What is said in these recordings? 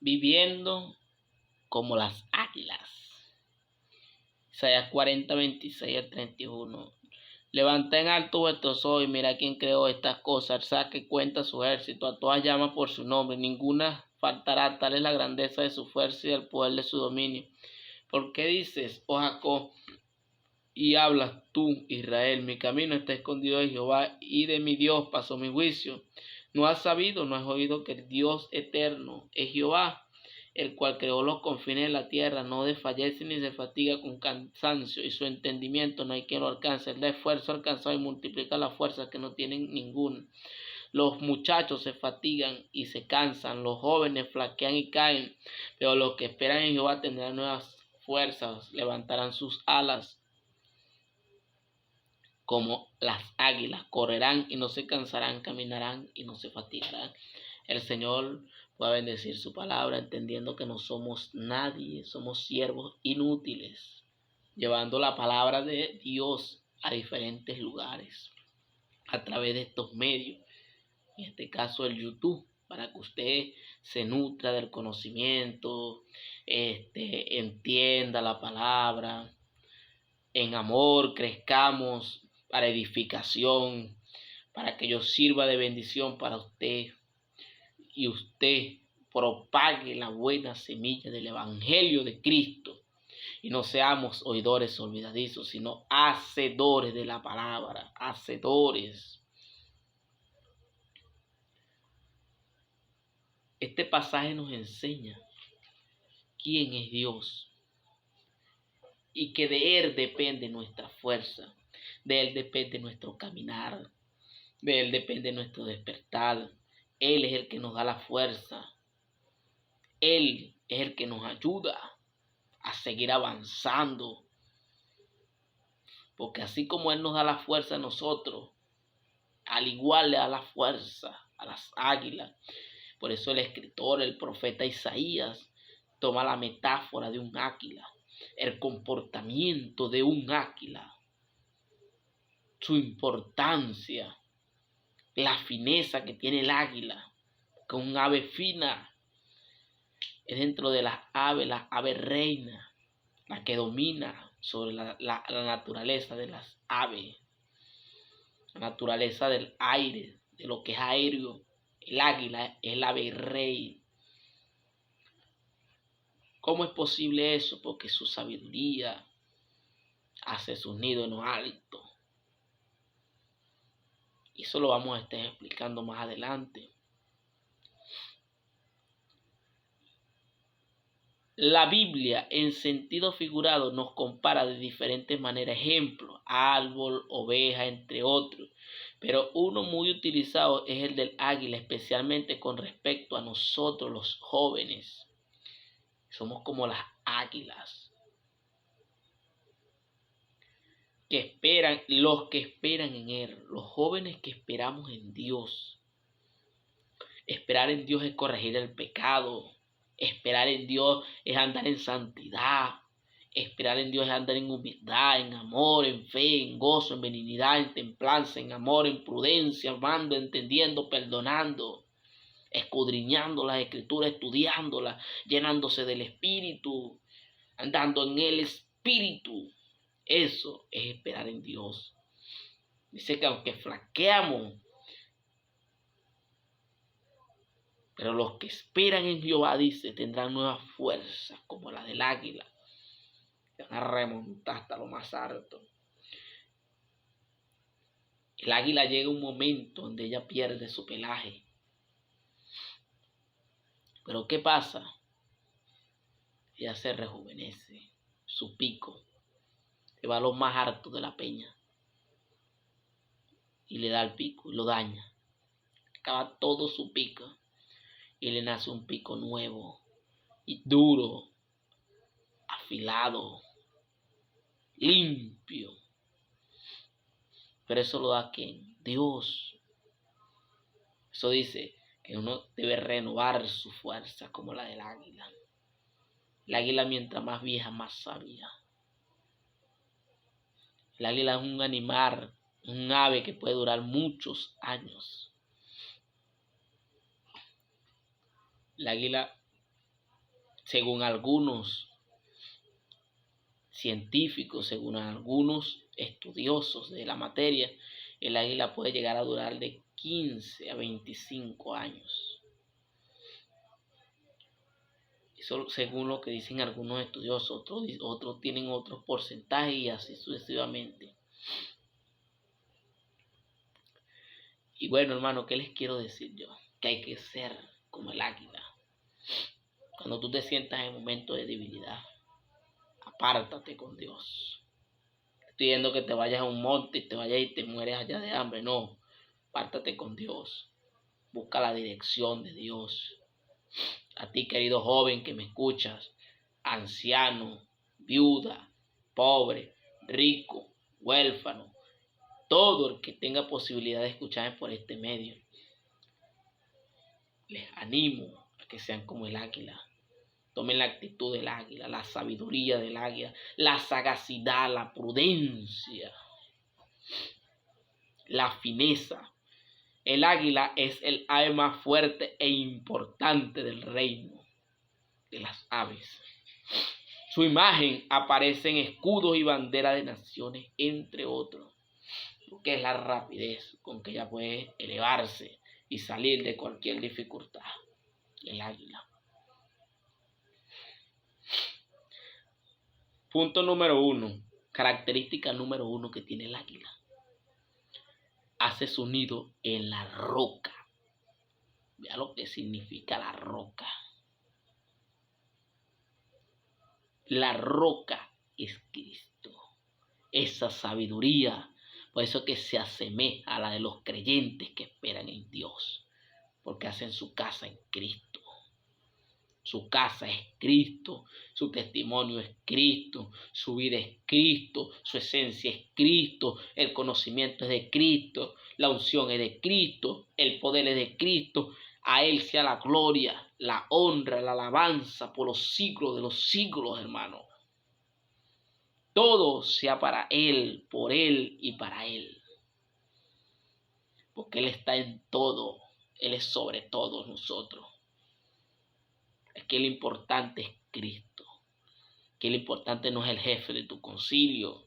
viviendo como las águilas. Isaías 40, 26 al 31. Levantad en alto vuestros ojos y mirad quién creó estas cosas, saque cuenta su ejército, a todas llama por su nombre, ninguna faltará, tal es la grandeza de su fuerza y el poder de su dominio. ¿Por qué dices, oh Jacob, y hablas tú, Israel? Mi camino está escondido de Jehová, y de mi Dios pasó mi juicio. ¿No has sabido, no has oído que el Dios eterno es Jehová, el cual creó los confines de la tierra? No desfallece ni se fatiga con cansancio, y su entendimiento no hay quien lo alcance. Él da esfuerzo alcanzado y multiplica las fuerzas que no tienen ninguna. Los muchachos se fatigan y se cansan, los jóvenes flaquean y caen, pero los que esperan en Jehová tendrán nuevas fuerzas, levantarán sus alas como las águilas, correrán y no se cansarán, caminarán y no se fatigarán. El Señor pueda bendecir su palabra, entendiendo que no somos nadie, somos siervos inútiles, llevando la palabra de Dios a diferentes lugares a través de estos medios, en este caso el YouTube, para que usted se nutra del conocimiento, entienda la palabra, en amor crezcamos para edificación, para que yo sirva de bendición para usted y usted propague la buena semilla del Evangelio de Cristo y no seamos oidores olvidadizos, sino hacedores de la palabra, hacedores. Este pasaje nos enseña quién es Dios y que de Él depende nuestra fuerza, de Él depende nuestro caminar, de Él depende nuestro despertar. Él es el que nos da la fuerza. Él es el que nos ayuda a seguir avanzando. Porque así como Él nos da la fuerza a nosotros, al igual le da la fuerza a las águilas. Por eso el escritor, el profeta Isaías, toma la metáfora de un águila, el comportamiento de un águila, su importancia, la fineza que tiene el águila, que es un ave fina, es dentro de las aves, la ave reina, la que domina sobre la naturaleza de las aves, la naturaleza del aire, de lo que es aéreo. El águila es el ave rey. ¿Cómo es posible eso? Porque su sabiduría hace sus nidos en lo alto. Y eso lo vamos a estar explicando más adelante. La Biblia en sentido figurado nos compara de diferentes maneras, ejemplo, árbol, oveja, entre otros. Pero uno muy utilizado es el del águila, especialmente con respecto a nosotros los jóvenes. Somos como las águilas que esperan, los que esperan en Él, los jóvenes que esperamos en Dios. Esperar en Dios es corregir el pecado. Esperar en Dios es andar en santidad. Esperar en Dios es andar en humildad, en amor, en fe, en gozo, en benignidad, en templanza, en amor, en prudencia, amando, entendiendo, perdonando, escudriñando las escrituras, estudiándolas, llenándose del Espíritu, andando en el Espíritu. Eso es esperar en Dios. Dice que aunque flaqueamos, pero los que esperan en Jehová, dice, tendrán nuevas fuerzas como la del águila. Van a remontar hasta lo más alto. El águila llega un momento donde ella pierde su pelaje. Pero ¿qué pasa? Ella se rejuvenece. Su pico se va a lo más alto de la peña y le da el pico y lo daña. Acaba todo su pico y le nace un pico nuevo y duro, afilado, limpio. Pero eso lo da ¿quién? Dios. Eso dice que uno debe renovar su fuerza como la del águila. El águila mientras más vieja, más sabia. El águila es un animal, un ave que puede durar muchos años. El águila Según algunos científicos, según algunos estudiosos de la materia, el águila puede llegar a durar de 15 a 25 años. Eso según lo que dicen algunos estudiosos, otros tienen otros porcentajes y así sucesivamente. Y bueno, hermano, ¿qué les quiero decir yo? Que hay que ser como el águila. Cuando tú te sientas en momentos de debilidad, apártate con Dios. Estoy viendo que te vayas a un monte y te vayas y te mueres allá de hambre. No, apártate con Dios. Busca la dirección de Dios. A ti, querido joven que me escuchas, anciano, viuda, pobre, rico, huérfano, todo el que tenga posibilidad de escucharme por este medio, les animo a que sean como el águila. Tomen la actitud del águila, la sabiduría del águila, la sagacidad, la prudencia, la fineza. El águila es el ave más fuerte e importante del reino de las aves. Su imagen aparece en escudos y banderas de naciones, entre otros, porque es la rapidez con que ella puede elevarse y salir de cualquier dificultad. El águila. Punto número 1. Característica número 1 que tiene el águila. Hace su nido en la roca. Vea lo que significa la roca. La roca es Cristo. Esa sabiduría. Por eso que se asemeja a la de los creyentes que esperan en Dios. Porque hacen su casa en Cristo. Su casa es Cristo, su testimonio es Cristo, su vida es Cristo, su esencia es Cristo, el conocimiento es de Cristo, la unción es de Cristo, el poder es de Cristo. A Él sea la gloria, la honra, la alabanza por los siglos de los siglos, hermano. Todo sea para Él, por Él y para Él. Porque Él está en todo, Él es sobre todos nosotros. Es que lo importante es Cristo. Que lo importante no es el jefe de tu concilio.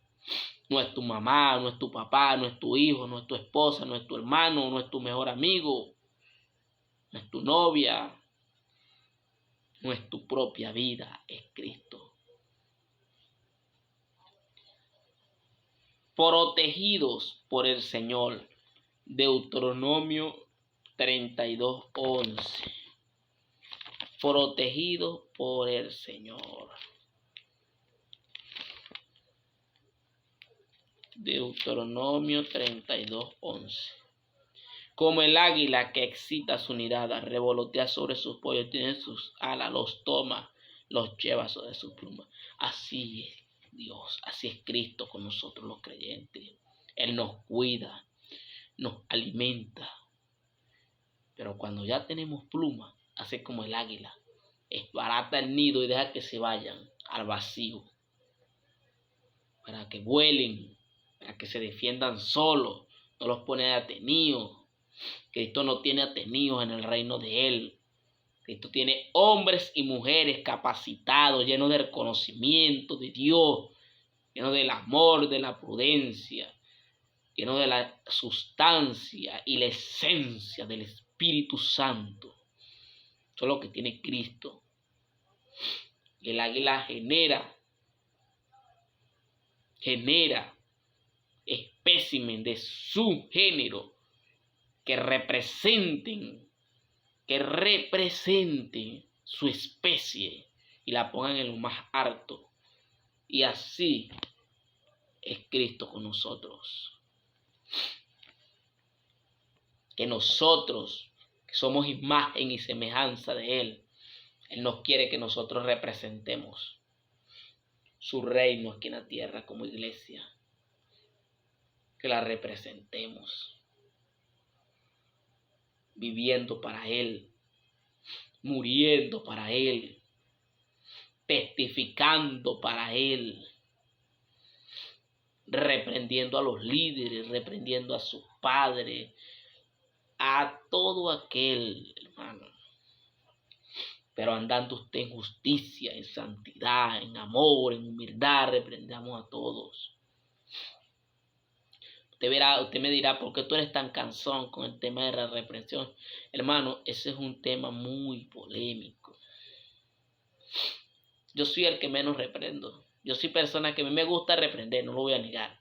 No es tu mamá, no es tu papá, no es tu hijo, no es tu esposa, no es tu hermano, no es tu mejor amigo. No es tu novia. No es tu propia vida, es Cristo. Protegidos por el Señor. Deuteronomio 32:11. Protegidos por el Señor. Deuteronomio 32:11. Como el águila que excita su nidada, revolotea sobre sus pollos, tiene sus alas, los toma, los lleva sobre sus plumas. Así es Dios, así es Cristo con nosotros los creyentes. Él nos cuida, nos alimenta. Pero cuando ya tenemos plumas, hace como el águila. Esbarata el nido y deja que se vayan al vacío. Para que vuelen, para que se defiendan solos. No los pone atenidos. Cristo no tiene atenidos en el reino de Él. Cristo tiene hombres y mujeres capacitados, llenos del conocimiento de Dios, llenos del amor, de la prudencia, llenos de la sustancia y la esencia del Espíritu Santo. Eso es lo que tiene Cristo. Y el águila genera espécimen de su género que representen su especie y la pongan en lo más alto. Y así es Cristo con nosotros. Que nosotros, que somos imagen y semejanza de Él, Él nos quiere que nosotros representemos su reino aquí en la tierra como iglesia. Que la representemos. Viviendo para Él, muriendo para Él, testificando para Él, reprendiendo a los líderes, reprendiendo a sus padres, a todo aquel, hermano, Pero andando usted en justicia, en santidad, en amor, en humildad, reprendamos a todos. Usted me dirá, ¿por qué tú eres tan cansón con el tema de la reprensión? Hermano, ese es un tema muy polémico. Yo soy el que menos reprendo. Yo soy persona que a mí me gusta reprender, no lo voy a negar.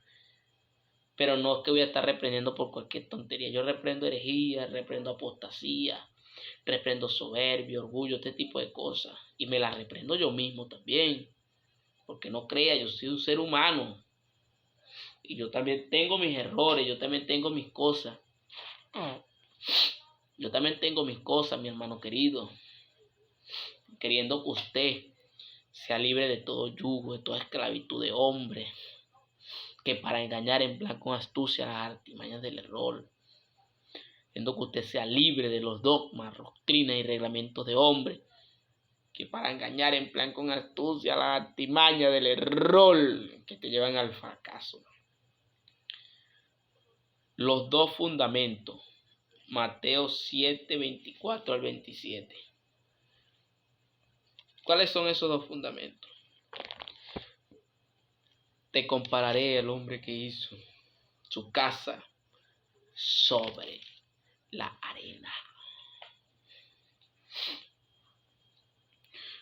Pero no es que voy a estar reprendiendo por cualquier tontería. Yo reprendo herejía, reprendo apostasía, reprendo soberbia, orgullo, este tipo de cosas. Y me las reprendo yo mismo también. Porque no crea, yo soy un ser humano. Y yo también tengo mis errores, yo también tengo mis cosas. Yo también tengo mis cosas, mi hermano querido. Queriendo que usted sea libre de todo yugo, de toda esclavitud de hombre, que para engañar en plan con astucia las artimañas del error. Queriendo que usted sea libre de los dogmas, doctrinas y reglamentos de hombre, que para engañar en plan con astucia las artimañas del error que te llevan al fracaso. Los dos fundamentos, Mateo 7, 24 al 27. ¿Cuáles son esos dos fundamentos? Te compararé al hombre que hizo su casa sobre la arena.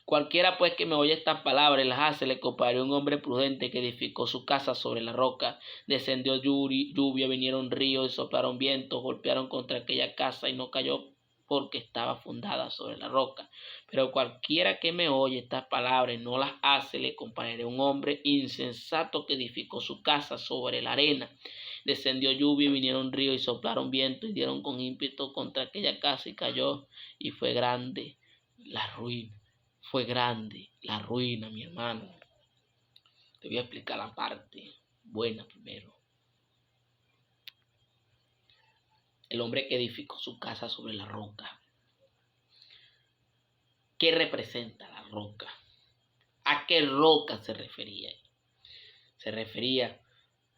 Cualquiera pues que me oye estas palabras y las hace, le compararé a un hombre prudente que edificó su casa sobre la roca. Descendió lluvia, vinieron ríos y soplaron vientos, golpearon contra aquella casa y no cayó porque estaba fundada sobre la roca. Pero cualquiera que me oye estas palabras y no las hace, le compararé a un hombre insensato que edificó su casa sobre la arena. Descendió lluvia, vinieron ríos y soplaron vientos y dieron con ímpetu contra aquella casa y cayó, y fue grande la ruina. Fue grande la ruina, mi hermano. Te voy a explicar la parte buena primero. El hombre que edificó su casa sobre la roca. ¿Qué representa la roca? ¿A qué roca se refería? Se refería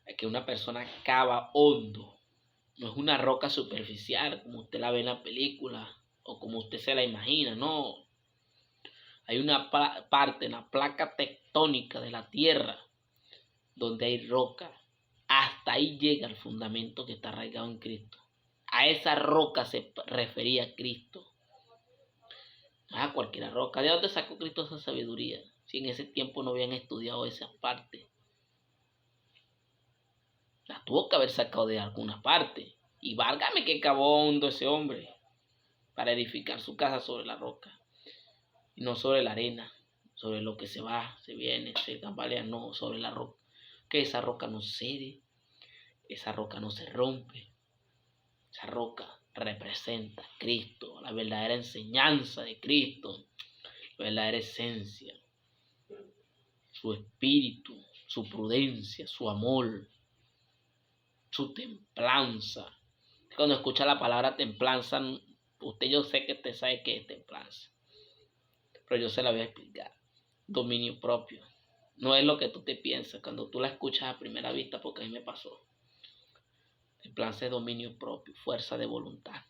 a que una persona cava hondo. No es una roca superficial como usted la ve en la película o como usted se la imagina, no. Hay una parte en la placa tectónica de la tierra donde hay roca. Hasta ahí llega el fundamento que está arraigado en Cristo. A esa roca se refería Cristo. A cualquier roca. ¿De dónde sacó Cristo esa sabiduría? Si en ese tiempo no habían estudiado esa parte. La tuvo que haber sacado de alguna parte. Y válgame que cavó hondo ese hombre para edificar su casa sobre la roca. Y no sobre la arena, sobre lo que se va, se viene, se tambalea, no, sobre la roca. Que esa roca no cede, esa roca no se rompe. Esa roca representa a Cristo, la verdadera enseñanza de Cristo, la verdadera esencia, su espíritu, su prudencia, su amor, su templanza. Cuando escucha la palabra templanza, yo sé que usted sabe qué es templanza, pero yo se la voy a explicar. Dominio propio. No es lo que tú te piensas cuando tú la escuchas a primera vista, porque a mí me pasó. Templanza es dominio propio, fuerza de voluntad.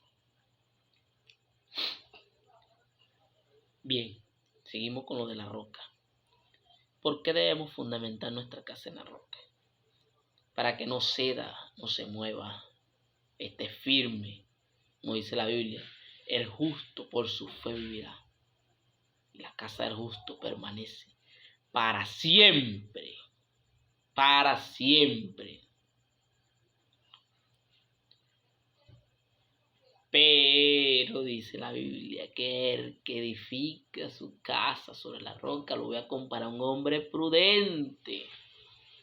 Bien, seguimos con lo de la roca. ¿Por qué debemos fundamentar nuestra casa en la roca? Para que no ceda, no se mueva, esté firme, como dice la Biblia. El justo por su fe vivirá. Y la casa del justo permanece para siempre. Para siempre. Pero dice la Biblia que el que edifica su casa sobre la roca, lo voy a comparar a un hombre prudente.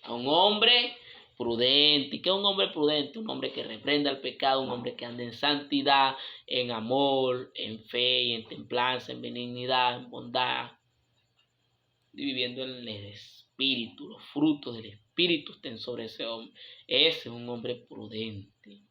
A un hombre prudente. ¿Y qué es un hombre prudente? Un hombre que reprenda el pecado, un hombre que anda en santidad, en amor, en fe, en templanza, en benignidad, en bondad. Y viviendo en el espíritu, los frutos del espíritu estén sobre ese hombre. Ese es un hombre prudente.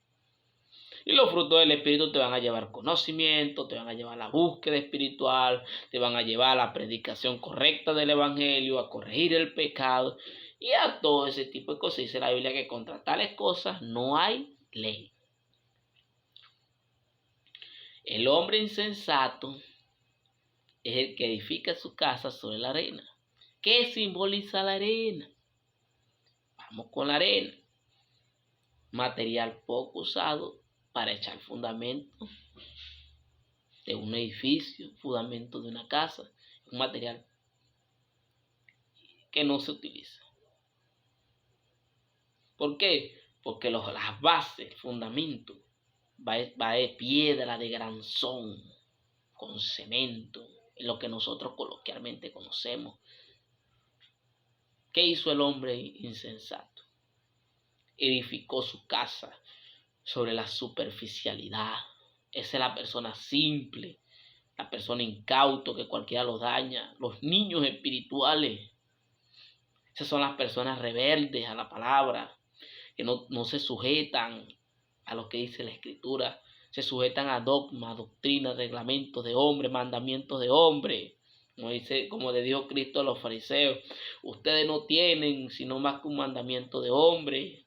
Y los frutos del Espíritu te van a llevar conocimiento, te van a llevar a la búsqueda espiritual, te van a llevar a la predicación correcta del Evangelio, a corregir el pecado y a todo ese tipo de cosas. Dice la Biblia que contra tales cosas no hay ley. El hombre insensato es el que edifica su casa sobre la arena. ¿Qué simboliza la arena? Vamos con la arena. Material poco usado para echar fundamento de un edificio, fundamento de una casa. Un material que no se utiliza. ¿Por qué? Porque las bases, el fundamento, va de piedra de granzón, con cemento, en lo que nosotros coloquialmente conocemos. ¿Qué hizo el hombre insensato? Edificó su casa sobre la superficialidad. Esa es la persona simple, la persona incauto que cualquiera los daña, los niños espirituales. Esas son las personas rebeldes a la palabra, que no se sujetan a lo que dice la Escritura, se sujetan a dogmas, doctrinas, reglamentos de hombre, mandamientos de hombre. Como le dijo Cristo a los fariseos, ustedes no tienen sino más que un mandamiento de hombre.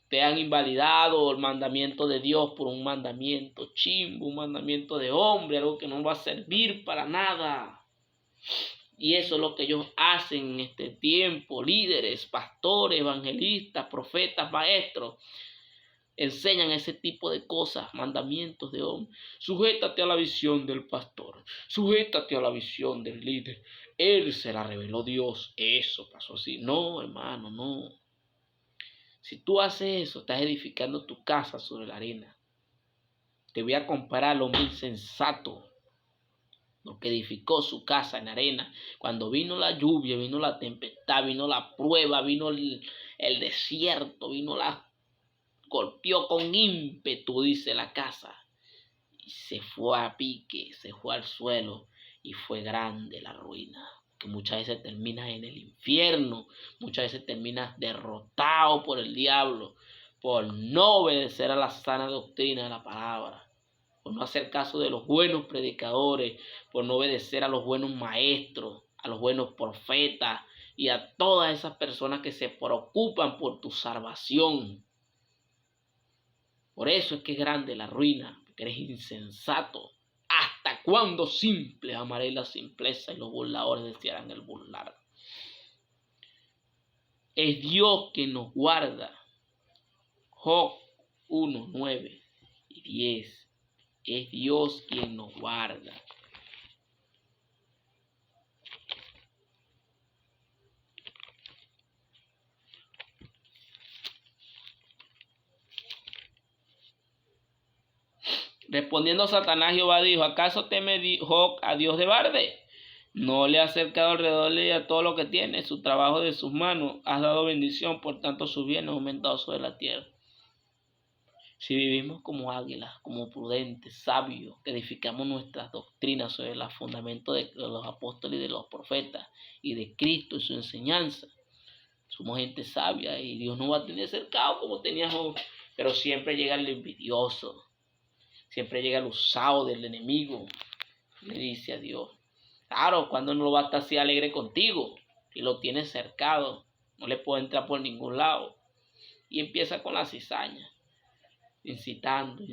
Te han invalidado el mandamiento de Dios por un mandamiento chimbo, un mandamiento de hombre, algo que no va a servir para nada. Y eso es lo que ellos hacen en este tiempo. Líderes, pastores, evangelistas, profetas, maestros, enseñan ese tipo de cosas, mandamientos de hombre. Sujétate a la visión del pastor, sujétate a la visión del líder. Él se la reveló Dios. Eso pasó así. No, hermano, no. Si tú haces eso, estás edificando tu casa sobre la arena. Te voy a comparar lo muy insensato, lo que edificó su casa en arena. Cuando vino la lluvia, vino la tempestad, vino la prueba, vino el desierto, golpeó con ímpetu, dice la casa. Y se fue a pique, se fue al suelo y fue grande la ruina. Que muchas veces terminas en el infierno, muchas veces terminas derrotado por el diablo, por no obedecer a la sana doctrina de la palabra, por no hacer caso de los buenos predicadores, por no obedecer a los buenos maestros, a los buenos profetas y a todas esas personas que se preocupan por tu salvación. Por eso es que es grande la ruina, porque eres insensato. ¿Hasta cuándo simple amaréis la simpleza y los burladores desearán el burlar? Es Dios quien nos guarda. Job 1, 9 y 10. Es Dios quien nos guarda. Respondiendo Satanás, Jehová dijo: ¿acaso teme Job a Dios de balde? No le ha acercado alrededor de ella todo lo que tiene, su trabajo de sus manos has dado bendición, por tanto sus bienes han aumentado sobre la tierra. Si vivimos como águilas, como prudentes, sabios, que edificamos nuestras doctrinas sobre los fundamentos de los apóstoles y de los profetas y de Cristo y su enseñanza, somos gente sabia y Dios no va a tener cercado como tenía Job, pero siempre llega el envidioso, siempre llega el usado del enemigo, le dice a Dios. Claro, cuando no va a estar así alegre contigo y lo tienes cercado, no le puede entrar por ningún lado y empieza con la cizaña. Incitando.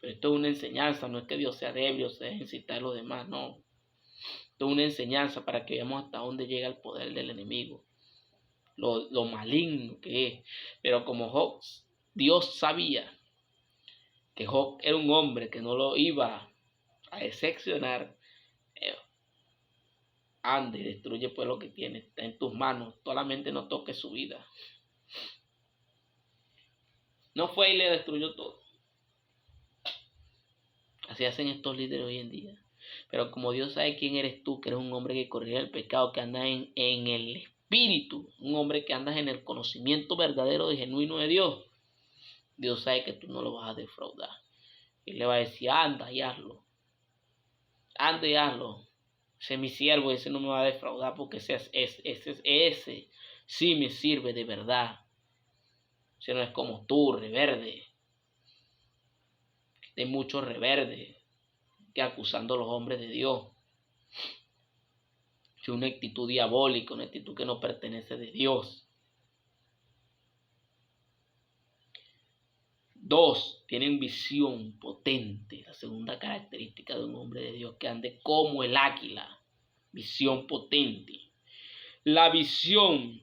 Pero esto es una enseñanza, no es que Dios sea débil o sea incitar a los demás, no. Esto es una enseñanza para que veamos hasta dónde llega el poder del enemigo, lo maligno que es. Pero como Job, Dios sabía que Job era un hombre que no lo iba a decepcionar. Ande y destruye pues lo que tiene, está en tus manos, solamente no toques su vida. No fue y le destruyó todo. Así hacen estos líderes hoy en día. Pero como Dios sabe quién eres tú, que eres un hombre que corrige el pecado, que andas en el espíritu, un hombre que andas en el conocimiento verdadero y genuino de Dios, Dios sabe que tú no lo vas a defraudar. Y le va a decir: anda y hazlo. Anda y hazlo. Ese es mi siervo, ese no me va a defraudar, porque ese sí me sirve de verdad. Ese no es como tú, reverde. Hay muchos reverdes que acusando a los hombres de Dios. Es una actitud diabólica, una actitud que no pertenece de Dios. 2, tienen visión potente. La segunda característica de un hombre de Dios, que ande como el águila. Visión potente. La visión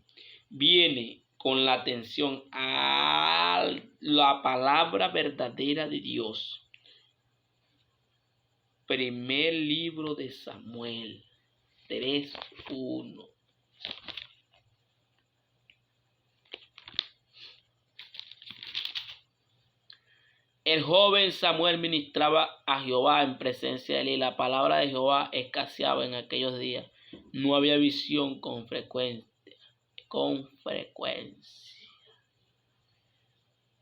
viene con la atención a la palabra verdadera de Dios. Primer libro de Samuel 3:1. El joven Samuel ministraba a Jehová en presencia de él, y la palabra de Jehová escaseaba en aquellos días. No había visión con frecuencia.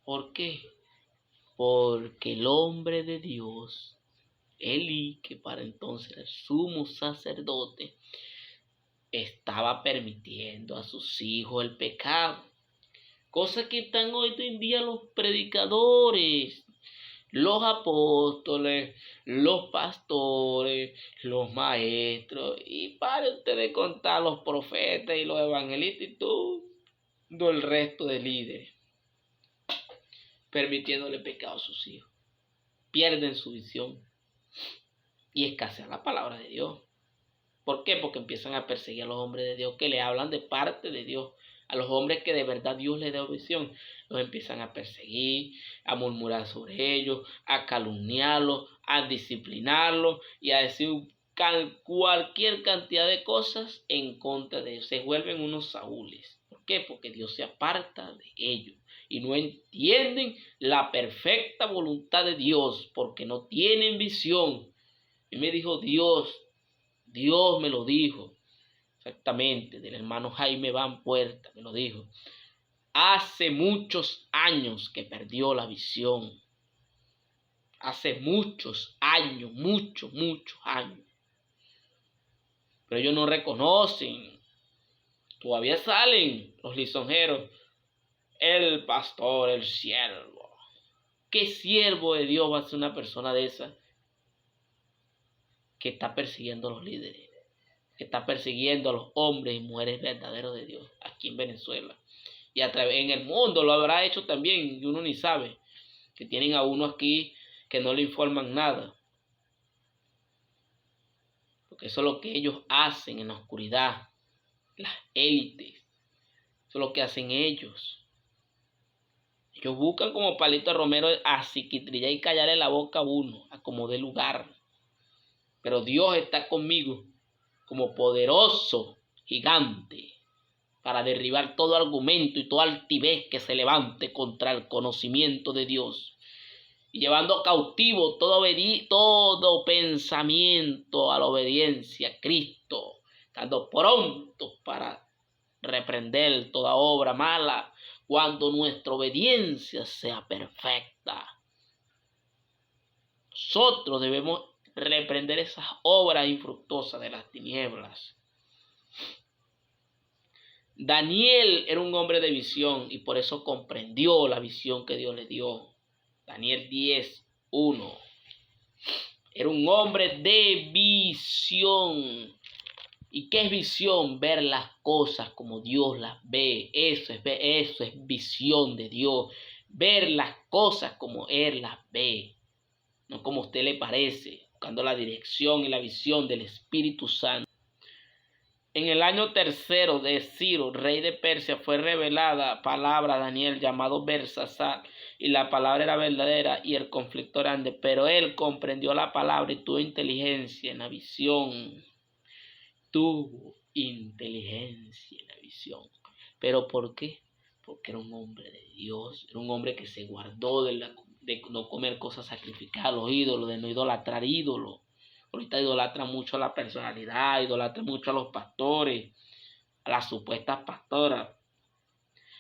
¿Por qué? Porque el hombre de Dios, Elí, que para entonces era el sumo sacerdote, estaba permitiendo a sus hijos el pecado. Cosa que están hoy en día los predicadores, los apóstoles, los pastores, los maestros, y para ustedes contar los profetas y los evangelistas y todo el resto de líderes, permitiéndole pecado a sus hijos. Pierden su visión y escasea la palabra de Dios. ¿Por qué? Porque empiezan a perseguir a los hombres de Dios que le hablan de parte de Dios. A los hombres que de verdad Dios les da visión, los empiezan a perseguir, a murmurar sobre ellos, a calumniarlos, a disciplinarlos y a decir cualquier cantidad de cosas en contra de ellos. Se vuelven unos Saúles. ¿Por qué? Porque Dios se aparta de ellos y no entienden la perfecta voluntad de Dios, porque no tienen visión. Y me dijo Dios me lo dijo. Exactamente, del hermano Jaime Van Puerta, me lo dijo. Hace muchos años que perdió la visión. Hace muchos años, muchos años. Pero ellos no reconocen. Todavía salen los lisonjeros. El pastor, el siervo. ¿Qué siervo de Dios va a ser una persona de esa que está persiguiendo a los líderes? Que está persiguiendo a los hombres y mujeres verdaderos de Dios aquí en Venezuela. Y en el mundo lo habrá hecho también, y uno ni sabe, que tienen a uno aquí que no le informan nada. Porque eso es lo que ellos hacen en la oscuridad, las élites. Eso es lo que hacen ellos. Ellos buscan como Palito Romero a psiquitrillar y callarle la boca a uno, a como dé lugar. Pero Dios está conmigo como poderoso gigante para derribar todo argumento y toda altivez que se levante contra el conocimiento de Dios, y llevando cautivo todo pensamiento a la obediencia a Cristo, estando prontos para reprender toda obra mala cuando nuestra obediencia sea perfecta. Nosotros debemos reprender esas obras infructuosas de las tinieblas. Daniel era un hombre de visión y por eso comprendió la visión que Dios le dio. Daniel 10:1. Era un hombre de visión. ¿Y qué es visión? Ver las cosas como Dios las ve. Eso es visión de Dios. Ver las cosas como Él las ve. No como a usted le parece. Buscando la dirección y la visión del Espíritu Santo. En el año 3 de Ciro, rey de Persia, fue revelada palabra a Daniel llamado Belsasar, y la palabra era verdadera y el conflicto grande, pero él comprendió la palabra y tuvo inteligencia en la visión. Tuvo inteligencia en la visión. ¿Pero por qué? Porque era un hombre de Dios, era un hombre que se guardó de no comer cosas sacrificadas a los ídolos, de no idolatrar ídolos. Ahorita idolatran mucho a la personalidad, idolatran mucho a los pastores, a las supuestas pastoras.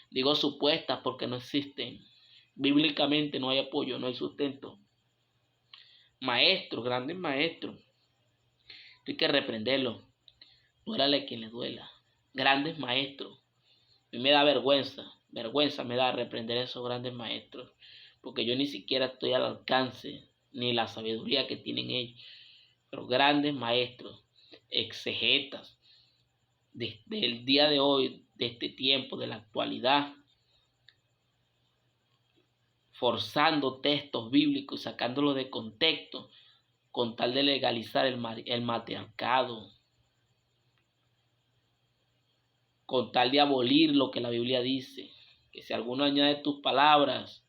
Digo supuestas porque no existen. Bíblicamente no hay apoyo, no hay sustento. Maestros, grandes maestros, hay que reprenderlos. Duélale a quien le duela. Grandes maestros. A mí me da vergüenza me da reprender a esos grandes maestros, porque yo ni siquiera estoy al alcance ni la sabiduría que tienen ellos. Pero grandes maestros, exegetas, desde el día de hoy, de este tiempo, de la actualidad, forzando textos bíblicos, sacándolos de contexto, con tal de legalizar el matriarcado, con tal de abolir lo que la Biblia dice, que si alguno añade tus palabras,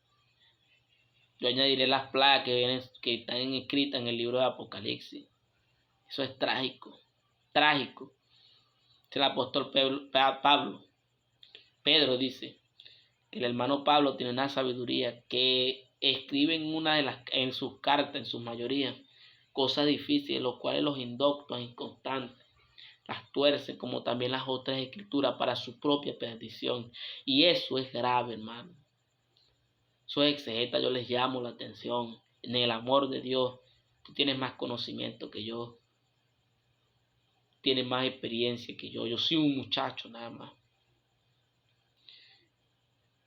yo añadiré las plagas que están escritas en el libro de Apocalipsis. Eso es trágico, trágico. Es el apóstol Pedro dice que el hermano Pablo tiene una sabiduría que escribe en sus cartas, en su mayoría, cosas difíciles, los cuales los indoctos inconstantes las tuerce, como también las otras escrituras, para su propia perdición. Y eso es grave, hermano. Eso es exegeta, yo les llamo la atención. En el amor de Dios, tú tienes más conocimiento que yo, tienes más experiencia que yo soy un muchacho nada más.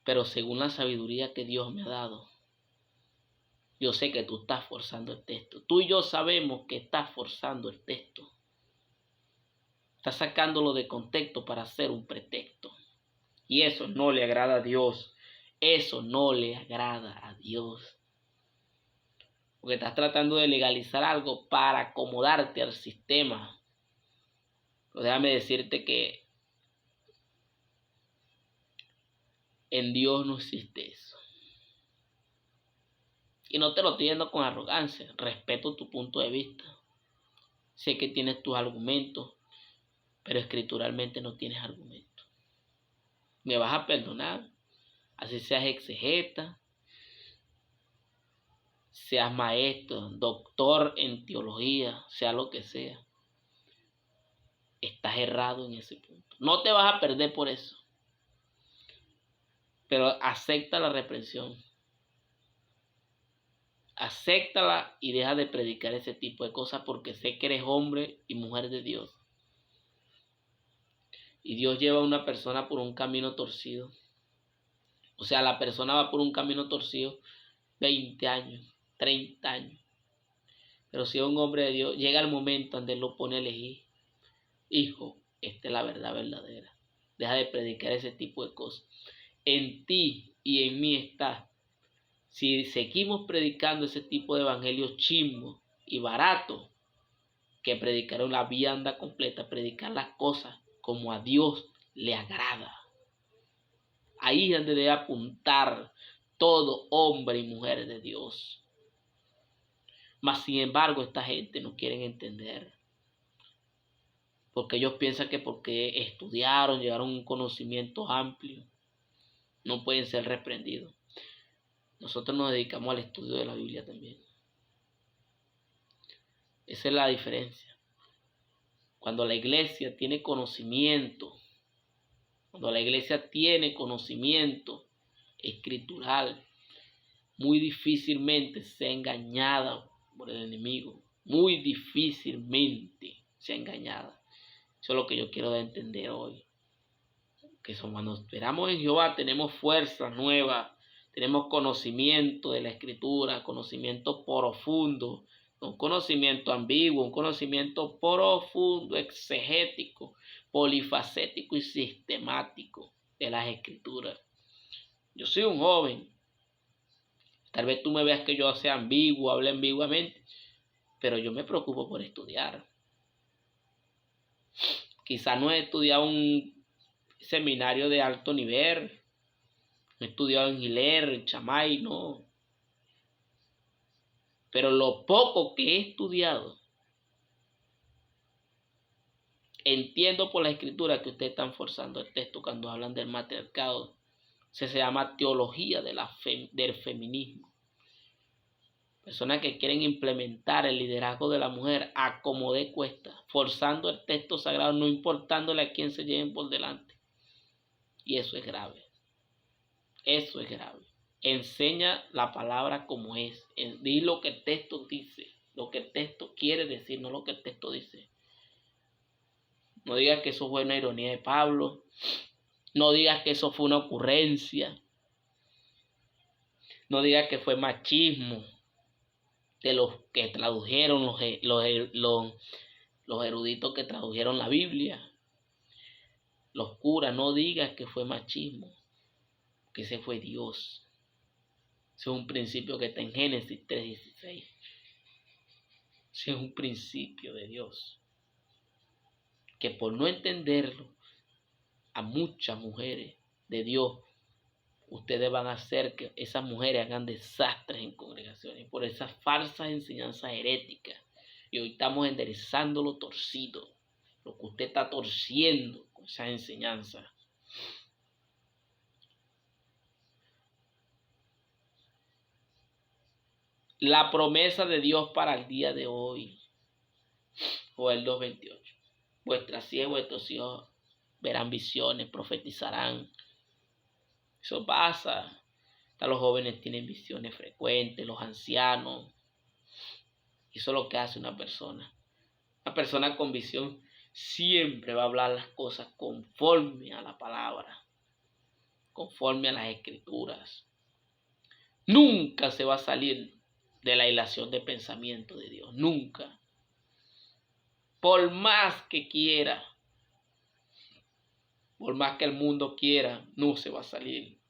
Pero según la sabiduría que Dios me ha dado, yo sé que tú estás forzando el texto. Tú y yo sabemos que estás forzando el texto. Estás sacándolo de contexto para hacer un pretexto. Y eso no le agrada a Dios. Eso no le agrada a Dios. Porque estás tratando de legalizar algo para acomodarte al sistema. Pero déjame decirte que en Dios no existe eso. Y no te lo estoy diciendo con arrogancia. Respeto tu punto de vista. Sé que tienes tus argumentos, pero escrituralmente no tienes argumentos. Me vas a perdonar. Así seas exegeta, seas maestro, doctor en teología, sea lo que sea. Estás errado en ese punto. No te vas a perder por eso. Pero acepta la reprensión. Acéptala y deja de predicar ese tipo de cosas, porque sé que eres hombre y mujer de Dios. Y Dios lleva a una persona por un camino torcido. O sea, la persona va por un camino torcido 20 años, 30 años. Pero si es un hombre de Dios, llega el momento donde Él lo pone a elegir. Hijo, esta es la verdad verdadera. Deja de predicar ese tipo de cosas. En ti y en mí está. Si seguimos predicando ese tipo de evangelios chimbos y baratos, que predicar una vianda completa, predicar las cosas como a Dios le agrada. Ahí es donde debe apuntar todo hombre y mujer de Dios. Mas sin embargo, esta gente no quiere entender. Porque ellos piensan que porque estudiaron, llegaron a un conocimiento amplio, no pueden ser reprendidos. Nosotros nos dedicamos al estudio de la Biblia también. Esa es la diferencia. Cuando la iglesia tiene conocimiento, escritural, muy difícilmente sea engañada por el enemigo. Muy difícilmente sea engañada. Eso es lo que yo quiero entender hoy. Que cuando esperamos en Jehová tenemos fuerza nueva, tenemos conocimiento de la escritura, conocimiento profundo, un conocimiento ambiguo, un conocimiento profundo, exegético, polifacético y sistemático de las escrituras. Yo soy un joven. Tal vez tú me veas que yo sea ambiguo, hable ambiguamente, pero yo me preocupo por estudiar. Quizás no he estudiado un seminario de alto nivel, no he estudiado en Giler, en Chamay, no. Pero lo poco que he estudiado, entiendo por la escritura que ustedes están forzando el texto cuando hablan del matriarcado. Se llama teología del feminismo. Personas que quieren implementar el liderazgo de la mujer a como dé cuesta, forzando el texto sagrado, no importándole a quién se lleven por delante. Y eso es grave. Eso es grave. Enseña la palabra como es. Di lo que el texto dice, lo que el texto quiere decir, no lo que el texto dice. No digas que eso fue una ironía de Pablo. No digas que eso fue una ocurrencia. No digas que fue machismo de los que tradujeron, los eruditos que tradujeron la Biblia. Los curas, no digas que fue machismo, que ese fue Dios. Ese es un principio que está en Génesis 3:16. Ese es un principio de Dios. Que por no entenderlo, a muchas mujeres de Dios, ustedes van a hacer que esas mujeres hagan desastres en congregaciones por esas falsas enseñanzas heréticas. Y hoy estamos enderezando lo torcido, lo que usted está torciendo con esas enseñanzas. La promesa de Dios para el día de hoy, Joel 2:28. Vuestras hijas y vuestros hijos verán visiones, profetizarán. Eso pasa. Hasta los jóvenes tienen visiones frecuentes, los ancianos. Eso es lo que hace una persona. Una persona con visión siempre va a hablar las cosas conforme a la palabra, conforme a las escrituras. Nunca se va a salir de la hilación de pensamiento de Dios. Nunca. Por más que quiera, por más que el mundo quiera, no se va a salir.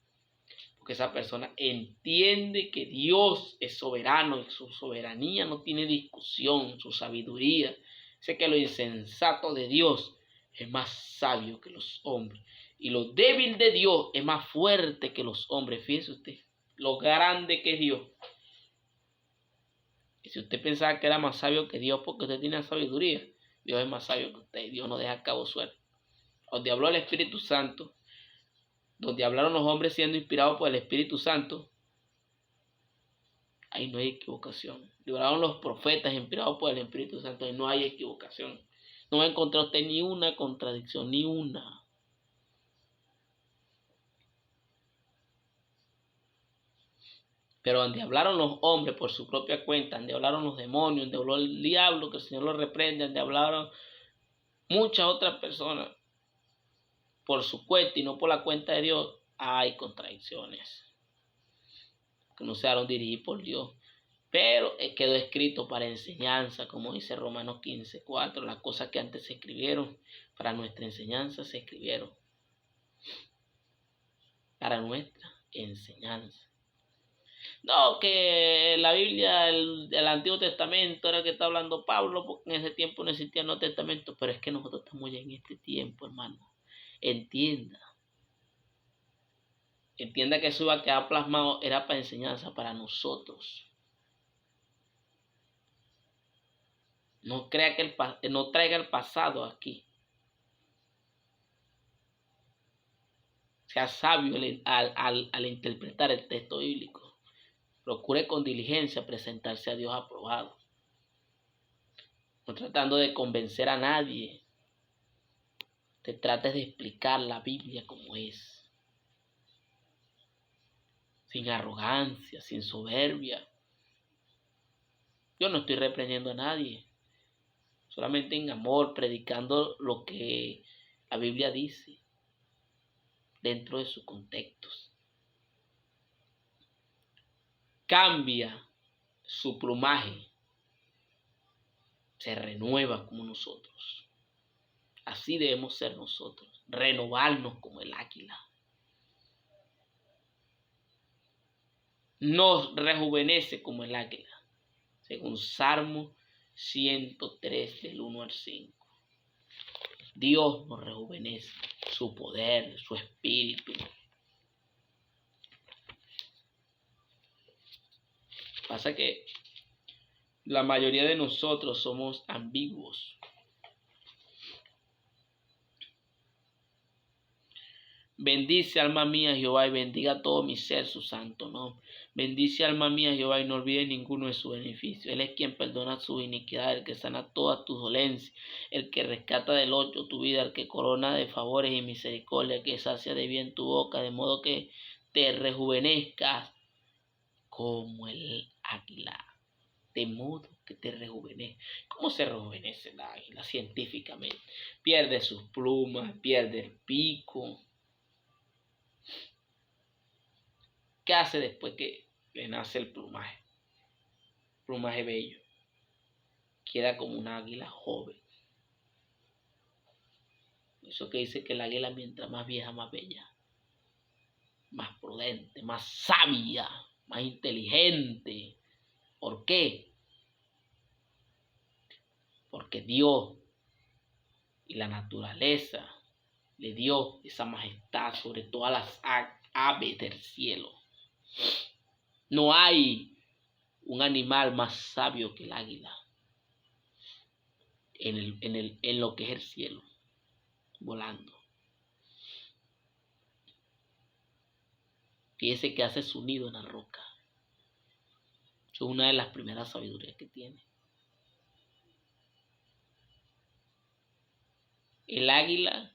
Porque esa persona entiende que Dios es soberano y su soberanía no tiene discusión, su sabiduría. Sé que lo insensato de Dios es más sabio que los hombres y lo débil de Dios es más fuerte que los hombres. Fíjese usted lo grande que es Dios. Y si usted pensaba que era más sabio que Dios porque usted tiene sabiduría, Dios es más sabio que usted. Dios no deja cabo suelto. Donde habló el Espíritu Santo, donde hablaron los hombres siendo inspirados por el Espíritu Santo, ahí no hay equivocación. Hablaron los profetas inspirados por el Espíritu Santo, ahí no hay equivocación. No va a encontrar usted ni una contradicción, ni una. Pero donde hablaron los hombres por su propia cuenta, donde hablaron los demonios, donde habló el diablo, que el Señor lo reprende, donde hablaron muchas otras personas por su cuenta y no por la cuenta de Dios, hay contradicciones. Que no se dejaron dirigir por Dios. Pero quedó escrito para enseñanza, como dice Romanos 15:4. Las cosas que antes se escribieron para nuestra enseñanza se escribieron. Para nuestra enseñanza. No, que la Biblia, el Antiguo Testamento era que está hablando Pablo, porque en ese tiempo no existía el Nuevo Testamento, pero es que nosotros estamos ya en este tiempo, hermano. Entienda. Entienda que eso iba a quedar plasmado, era para enseñanza para nosotros. No crea que no traiga el pasado aquí. Sea sabio al interpretar el texto bíblico. Procure con diligencia presentarse a Dios aprobado. No tratando de convencer a nadie. Te trates de explicar la Biblia como es. Sin arrogancia, sin soberbia. Yo no estoy reprendiendo a nadie. Solamente en amor, predicando lo que la Biblia dice. Dentro de sus contextos. Cambia su plumaje. Se renueva como nosotros. Así debemos ser nosotros. Renovarnos como el águila. Nos rejuvenece como el águila. Según Salmo 103 del 1 al 5. Dios nos rejuvenece. Su poder, su espíritu. Pasa que la mayoría de nosotros somos ambiguos. Bendice alma mía Jehová y bendiga todo mi ser su santo nombre. Bendice alma mía Jehová y no olvide ninguno de sus beneficios. Él es quien perdona sus iniquidades, el que sana todas tus dolencias, el que rescata del hoyo tu vida, el que corona de favores y misericordia, el que sacia de bien tu boca, de modo que te rejuvenezcas como el águila. De modo que te rejuvenezca. ¿Cómo se rejuvenece el águila científicamente? Pierde sus plumas, pierde el pico. ¿Qué hace después que le nace el plumaje? Plumaje bello. Queda como un águila joven. Eso que dice que el águila mientras más vieja, más bella. Más prudente, más sabia. más inteligente. ¿Por qué? Porque Dios y la naturaleza le dio esa majestad sobre todas las aves del cielo. No hay un animal más sabio que el águila en lo que es el cielo, volando. Fíjese que hace su nido en la roca. Es una de las primeras sabidurías que tiene. El águila,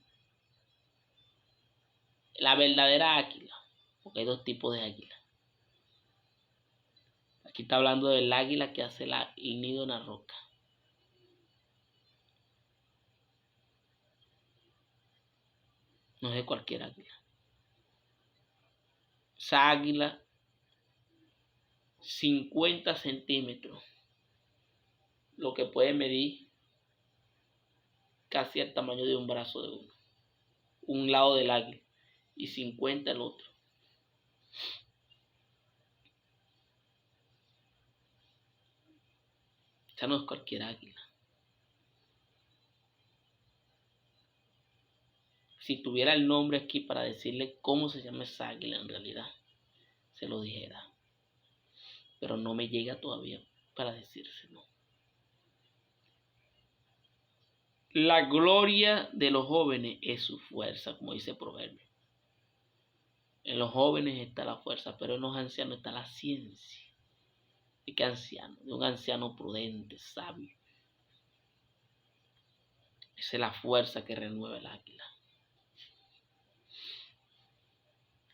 la verdadera águila, porque hay dos tipos de águila. Aquí está hablando del águila que hace el nido en la roca. No es de cualquier águila. Esa águila, 50 centímetros, lo que puede medir casi el tamaño de un brazo de uno. Un lado del águila y 50 el otro. Esa no es cualquier águila. Si tuviera el nombre aquí para decirle cómo se llama esa águila en realidad, se lo dijera. Pero no me llega todavía para decírselo. La gloria de los jóvenes es su fuerza, como dice el proverbio. En los jóvenes está la fuerza, pero en los ancianos está la ciencia. ¿De qué anciano? De un anciano prudente, sabio. Esa es la fuerza que renueva el águila.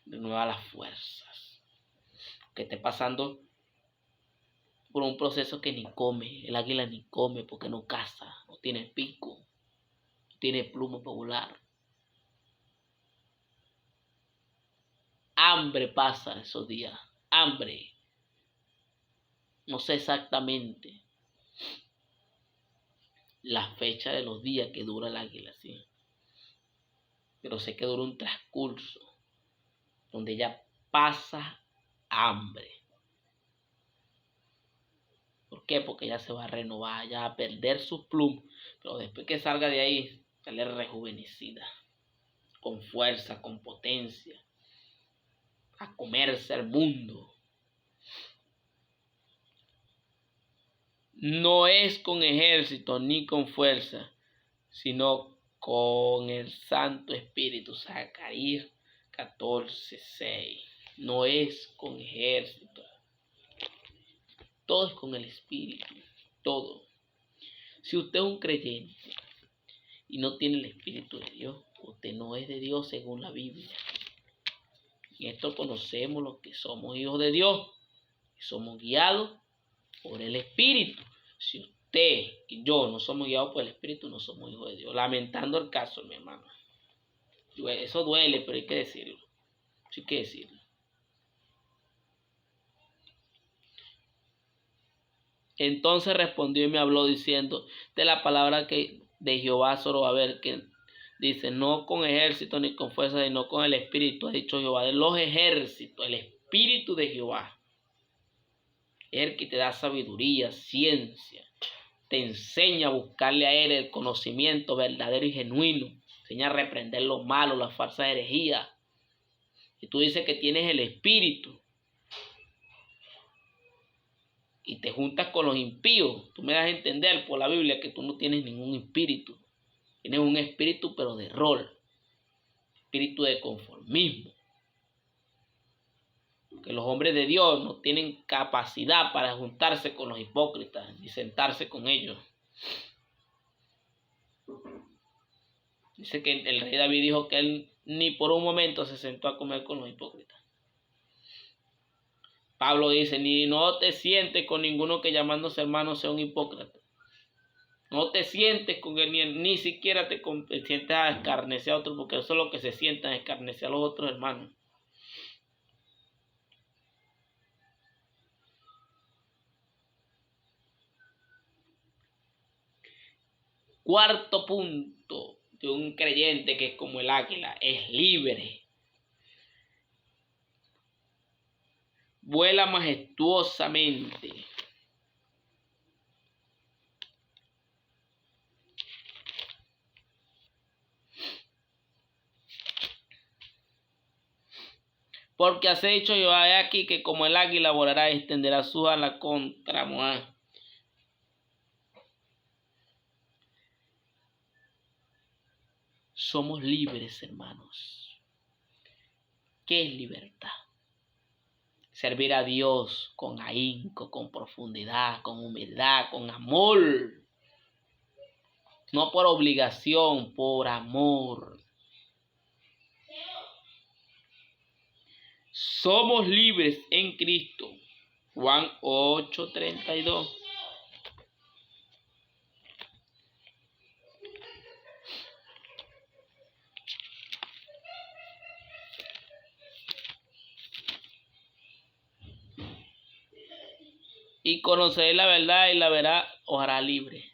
Renueva las fuerzas. Que esté pasando por un proceso que ni come. El águila ni come porque no caza, no tiene pico, no tiene pluma para volar. Hambre pasa esos días. Hambre. No sé exactamente la fecha de los días que dura el águila, ¿sí? Pero sé que dura un transcurso donde ella pasa hambre. ¿Por qué? Porque ella se va a renovar, ella va a perder sus plumas, pero después que salga de ahí, sale rejuvenecida, con fuerza, con potencia, a comerse el mundo. No es con ejército ni con fuerza, sino con el Santo Espíritu. Zacarías 14:6. No es con ejército. Todo es con el Espíritu. Todo. Si usted es un creyente y no tiene el Espíritu de Dios, usted no es de Dios según la Biblia. Y esto conocemos los que somos hijos de Dios. Y somos guiados por el Espíritu. Si usted y yo no somos guiados por el Espíritu, no somos hijos de Dios. Lamentando el caso, mi hermano. Eso duele, pero hay que decirlo. Sí hay que decirlo. Entonces respondió y me habló diciendo de la palabra que de Jehová Zorobabel, que dice, no con ejército ni con fuerza, sino con el Espíritu, ha dicho Jehová de los ejércitos, el Espíritu de Jehová. Es el que te da sabiduría, ciencia, te enseña a buscarle a él el conocimiento verdadero y genuino, enseña a reprender lo malo, la falsa herejía. Y tú dices que tienes el Espíritu y te juntas con los impíos, tú me das a entender por la Biblia que tú no tienes ningún espíritu. Tienes un espíritu pero de rol, espíritu de conformismo. Que los hombres de Dios no tienen capacidad para juntarse con los hipócritas ni sentarse con ellos. Dice que el rey David dijo que él ni por un momento se sentó a comer con los hipócritas. Pablo dice, ni no te sientes con ninguno que llamándose hermano sea un hipócrita. No te sientes con él, ni siquiera te sientes a escarnecer a otros, porque eso es lo que se sientan, escarnecer a los otros hermanos. Cuarto punto de un creyente que es como el águila, es libre. vuela majestuosamente. Porque has hecho Jehová, he aquí que como el águila volará y extenderá sus alas contra Moab. Somos libres, hermanos. ¿Qué es libertad? Servir a Dios con ahínco, con profundidad, con humildad, con amor. No por obligación, por amor. Somos libres en Cristo. Juan 8:32. Y conoceréis la verdad y la verdad os hará libre.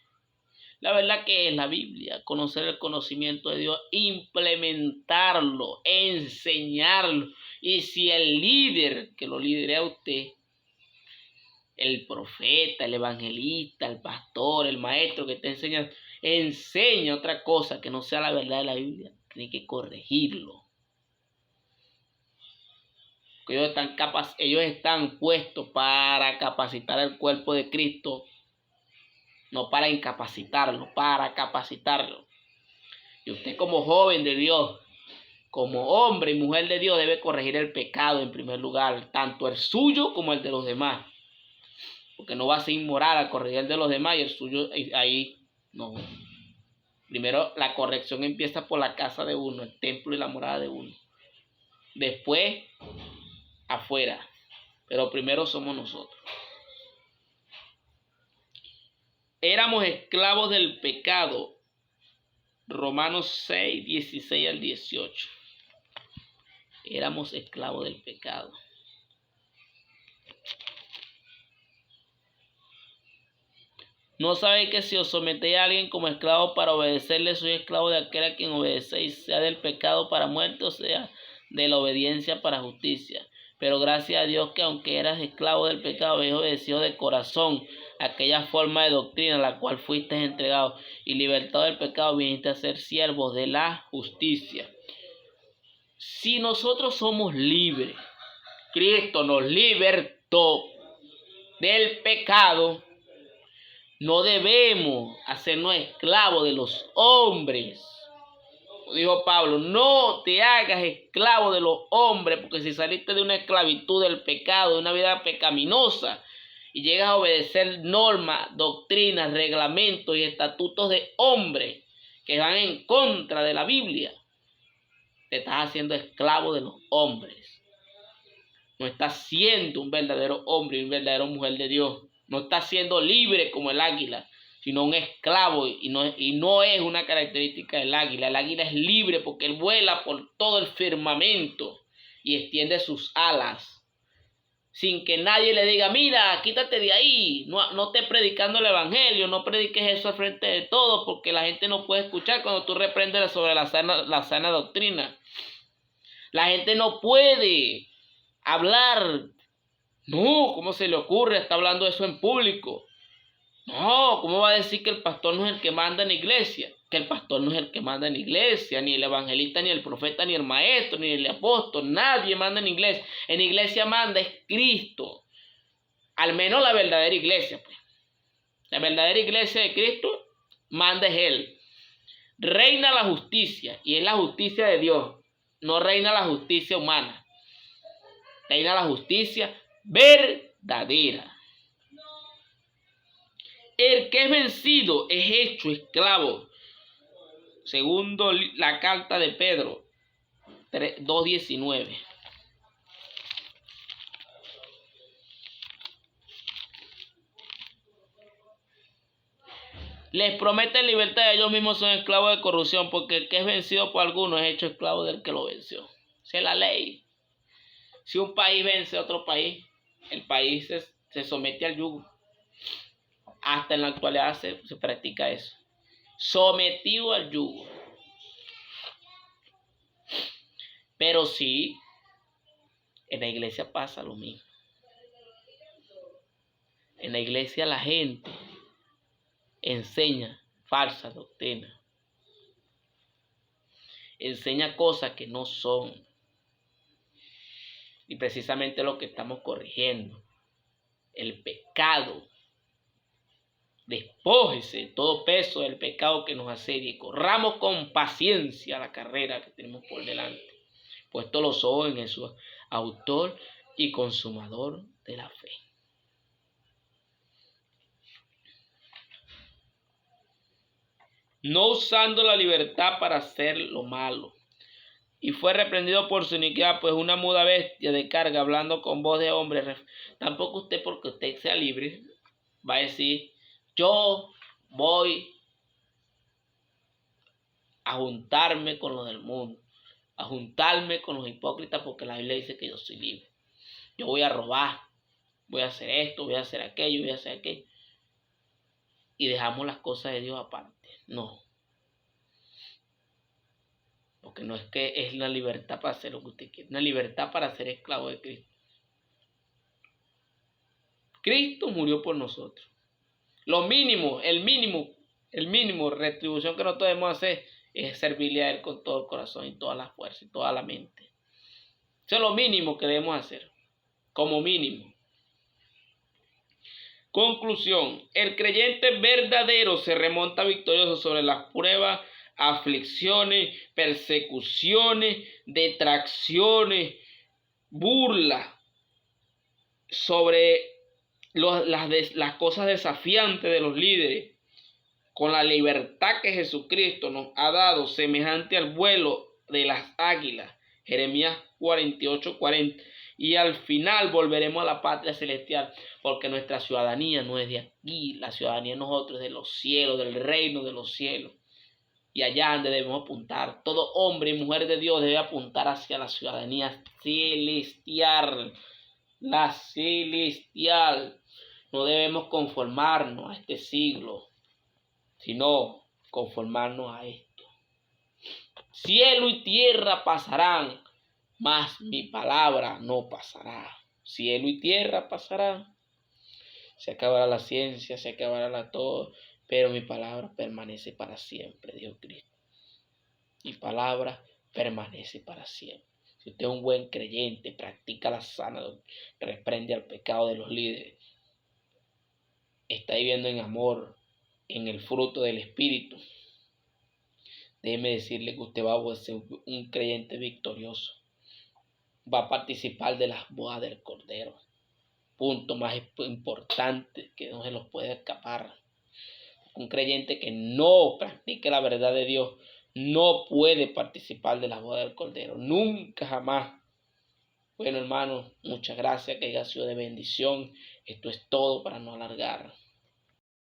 La verdad que es la Biblia, conocer el conocimiento de Dios, implementarlo, enseñarlo. Y si el líder, que lo lidere a usted, el profeta, el evangelista, el pastor, el maestro que te enseña, enseña otra cosa que no sea la verdad de la Biblia, tiene que corregirlo. Porque ellos están puestos para capacitar el cuerpo de Cristo, no para incapacitarlo, para capacitarlo. Y usted como joven de Dios, como hombre y mujer de Dios, debe corregir el pecado en primer lugar, tanto el suyo como el de los demás. Porque no va a ser inmoral al corregir el de los demás y el suyo ahí no. Primero la corrección empieza por la casa de uno, el templo y la morada de uno. Después afuera. Pero primero somos nosotros. Éramos esclavos del pecado. Romanos 6, 16 al 18. Éramos esclavos del pecado. ¿No sabéis que si os sometéis a alguien como esclavo para obedecerle, sois esclavo de aquel a quien obedecéis, sea del pecado para muerte o sea de la obediencia para justicia? Pero gracias a Dios que aunque eras esclavo del pecado, habéis obedecido de corazón aquella forma de doctrina a la cual fuiste entregado, y libertado del pecado viniste a ser siervos de la justicia. Si nosotros somos libres, Cristo nos libertó del pecado, no debemos hacernos esclavos de los hombres. Dijo Pablo, no te hagas esclavo de los hombres, porque si saliste de una esclavitud del pecado, de una vida pecaminosa, y llegas a obedecer normas, doctrinas, reglamentos y estatutos de hombres que van en contra de la Biblia, te estás haciendo esclavo de los hombres. No estás siendo un verdadero hombre y una verdadera mujer de Dios. No está siendo libre como el águila, sino un esclavo, y no es una característica del águila. El águila es libre porque él vuela por todo el firmamento y extiende sus alas sin que nadie le diga, mira, quítate de ahí, no estés predicando el evangelio, no prediques eso al frente de todos, porque la gente no puede escuchar cuando tú reprendes sobre la sana doctrina. La gente no puede hablar. No, ¿cómo se le ocurre? Está hablando eso en público. No, ¿cómo va a decir que el pastor no es el que manda en la iglesia? Que el pastor no es el que manda en la iglesia, ni el evangelista, ni el profeta, ni el maestro, ni el apóstol. Nadie manda en la iglesia. En la iglesia manda es Cristo. Al menos la verdadera iglesia, pues. La verdadera iglesia de Cristo manda es Él. Reina la justicia, y es la justicia de Dios. No reina la justicia humana. Reina la justicia verdadera. El que es vencido es hecho esclavo. Segundo la carta de Pedro 2:19. Les prometen libertad y ellos mismos son esclavos de corrupción, porque el que es vencido por alguno es hecho esclavo del que lo venció. Esa es la ley. Si un país vence a otro país, el país se somete al yugo. Hasta en la actualidad se practica eso. Sometido al yugo. Pero sí, en la iglesia pasa lo mismo. En la iglesia la gente enseña falsa doctrina. Enseña cosas que no son. Y precisamente lo que estamos corrigiendo. El pecado. Despójese de todo peso del pecado que nos asedia y corramos con paciencia la carrera que tenemos por delante. Puesto los ojos en Jesús, autor y consumador de la fe. No usando la libertad para hacer lo malo. Y fue reprendido por su iniquidad, pues una muda bestia de carga, hablando con voz de hombre. Tampoco usted, porque usted sea libre, va a decir, yo voy a juntarme con los del mundo, a juntarme con los hipócritas, porque la Biblia dice que yo soy libre. Yo voy a robar, voy a hacer esto, voy a hacer aquello, voy a hacer aquello. Y dejamos las cosas de Dios aparte. No. Porque no es que es la libertad para hacer lo que usted quiere, una libertad para ser esclavo de Cristo. Cristo murió por nosotros. Lo mínimo, el mínimo retribución que nosotros debemos hacer es servirle a Él con todo el corazón y toda la fuerza y toda la mente. Eso es lo mínimo que debemos hacer, como mínimo. Conclusión, el creyente verdadero se remonta victorioso sobre las pruebas, aflicciones, persecuciones, detracciones, burlas, sobre las cosas desafiantes de los líderes, con la libertad que Jesucristo nos ha dado, semejante al vuelo de las águilas. Jeremías 48:40. Y al final volveremos a la patria celestial, porque nuestra ciudadanía no es de aquí, la ciudadanía de nosotros es de los cielos, del reino de los cielos. Y allá donde debemos apuntar, todo hombre y mujer de Dios debe apuntar hacia la ciudadanía celestial. La celestial. No debemos conformarnos a este siglo, sino conformarnos a esto. Cielo y tierra pasarán, mas mi palabra no pasará. Cielo y tierra pasarán. Se acabará la ciencia, se acabará todo, pero mi palabra permanece para siempre, dijo Cristo. Mi palabra permanece para siempre. Si usted es un buen creyente, practica la sana doctrina, reprende al pecado de los líderes, está viviendo en amor, en el fruto del Espíritu, déjeme decirle que usted va a ser un creyente victorioso. Va a participar de las bodas del Cordero. Punto más importante que no se los puede escapar. Un creyente que no practique la verdad de Dios no puede participar de las bodas del Cordero. Nunca, jamás. Bueno, hermanos, muchas gracias, que haya sido de bendición. Esto es todo para no alargar.